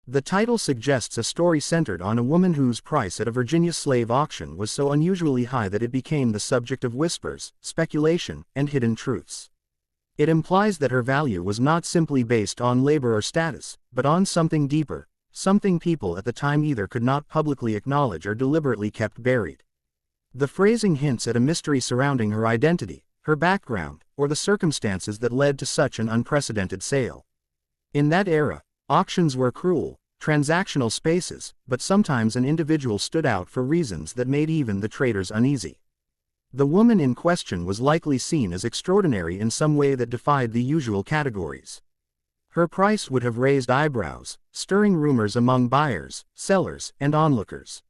The title suggests a story centered on a woman whose price at a Virginia slave auction was so unusually high that it became the subject of whispers, speculation, and hidden truths. It implies that her value was not simply based on labor or status, but on something deeper, something people at the time either could not publicly acknowledge or deliberately kept buried. The phrasing hints at a mystery surrounding her identity, her background, or the circumstances that led to such an unprecedented sale. In that era, auctions were cruel, transactional spaces, but sometimes an individual stood out for reasons that made even the traders uneasy. The woman in question was likely seen as extraordinary in some way that defied the usual categories. Her price would have raised eyebrows, stirring rumors among buyers, sellers, and onlookers.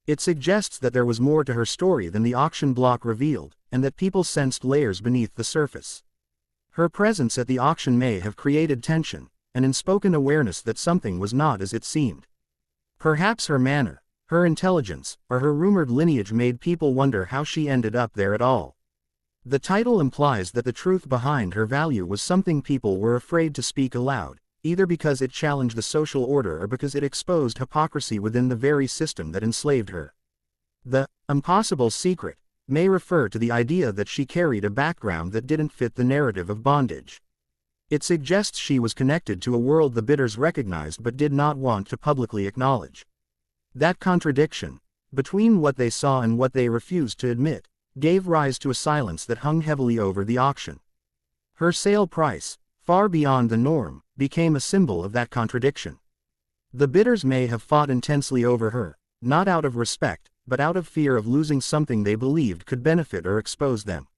It suggests that there was more to her story than the auction block revealed, and that people sensed layers beneath the surface. Her presence at the auction may have created tension, an unspoken awareness that something was not as it seemed. Perhaps her manner, her intelligence, or her rumored lineage made people wonder how she ended up there at all. The title implies that the truth behind her value was something people were afraid to speak aloud, either because it challenged the social order or because it exposed hypocrisy within the very system that enslaved her. The impossible secret may refer to the idea that she carried a background that didn't fit the narrative of bondage. It suggests she was connected to a world the bidders recognized but did not want to publicly acknowledge. That contradiction, between what they saw and what they refused to admit, gave rise to a silence that hung heavily over the auction. Her sale price, far beyond the norm, became a symbol of that contradiction. The bidders may have fought intensely over her, not out of respect, but out of fear of losing something they believed could benefit or expose them.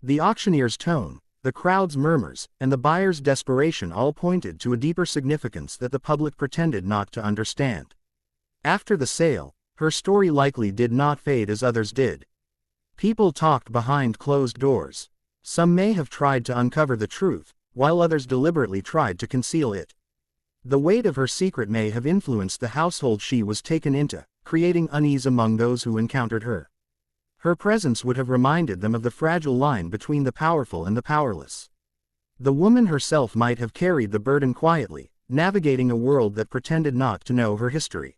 The auctioneer's tone, the crowd's murmurs, and the buyer's desperation all pointed to a deeper significance that the public pretended not to understand. After the sale, her story likely did not fade as others did. People talked behind closed doors. Some may have tried to uncover the truth, while others deliberately tried to conceal it. The weight of her secret may have influenced the household she was taken into, creating unease among those who encountered her. Her presence would have reminded them of the fragile line between the powerful and the powerless. The woman herself might have carried the burden quietly, navigating a world that pretended not to know her history.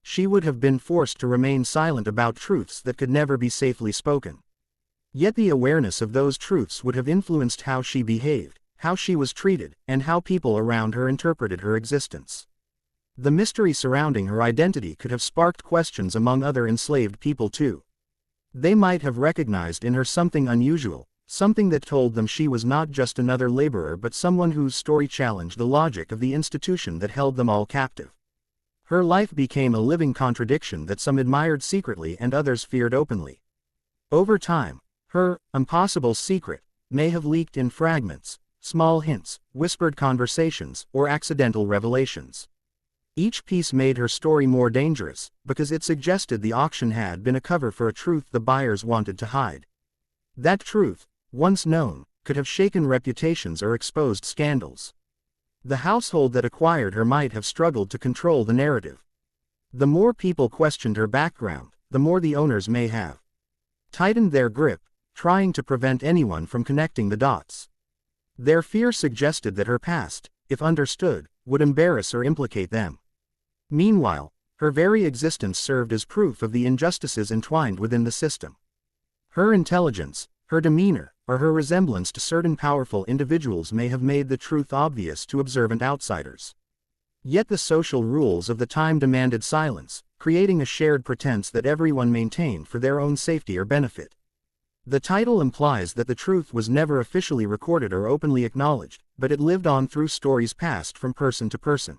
She would have been forced to remain silent about truths that could never be safely spoken. Yet the awareness of those truths would have influenced how she behaved, how she was treated, and how people around her interpreted her existence. The mystery surrounding her identity could have sparked questions among other enslaved people too. They might have recognized in her something unusual, something that told them she was not just another laborer but someone whose story challenged the logic of the institution that held them all captive. Her life became a living contradiction that some admired secretly and others feared openly. Over time, her impossible secret may have leaked in fragments, small hints, whispered conversations, or accidental revelations. Each piece made her story more dangerous, because it suggested the auction had been a cover for a truth the buyers wanted to hide. That truth, once known, could have shaken reputations or exposed scandals. The household that acquired her might have struggled to control the narrative. The more people questioned her background, the more the owners may have tightened their grip, trying to prevent anyone from connecting the dots. Their fear suggested that her past, if understood, would embarrass or implicate them. Meanwhile, her very existence served as proof of the injustices entwined within the system. Her intelligence, her demeanor, or her resemblance to certain powerful individuals may have made the truth obvious to observant outsiders. Yet the social rules of the time demanded silence, creating a shared pretense that everyone maintained for their own safety or benefit. The title implies that the truth was never officially recorded or openly acknowledged, but it lived on through stories passed from person to person.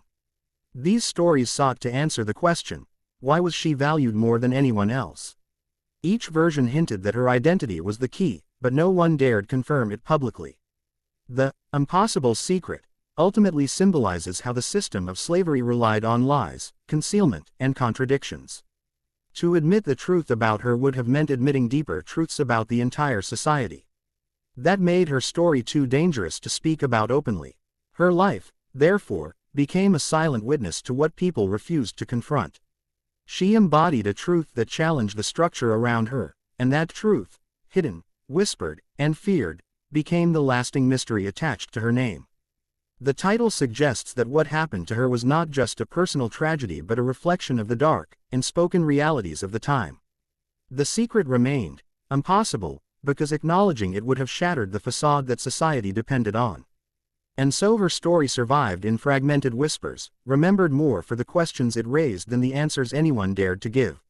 These stories sought to answer the question, why was she valued more than anyone else? Each version hinted that her identity was the key, but no one dared confirm it publicly. The impossible secret ultimately symbolizes how the system of slavery relied on lies, concealment, and contradictions. To admit the truth about her would have meant admitting deeper truths about the entire society. That made her story too dangerous to speak about openly. Her life, therefore, became a silent witness to what people refused to confront. She embodied a truth that challenged the structure around her, and that truth, hidden, whispered, and feared, became the lasting mystery attached to her name. The title suggests that what happened to her was not just a personal tragedy but a reflection of the dark, unspoken realities of the time. The secret remained impossible, because acknowledging it would have shattered the facade that society depended on. And so her story survived in fragmented whispers, remembered more for the questions it raised than the answers anyone dared to give.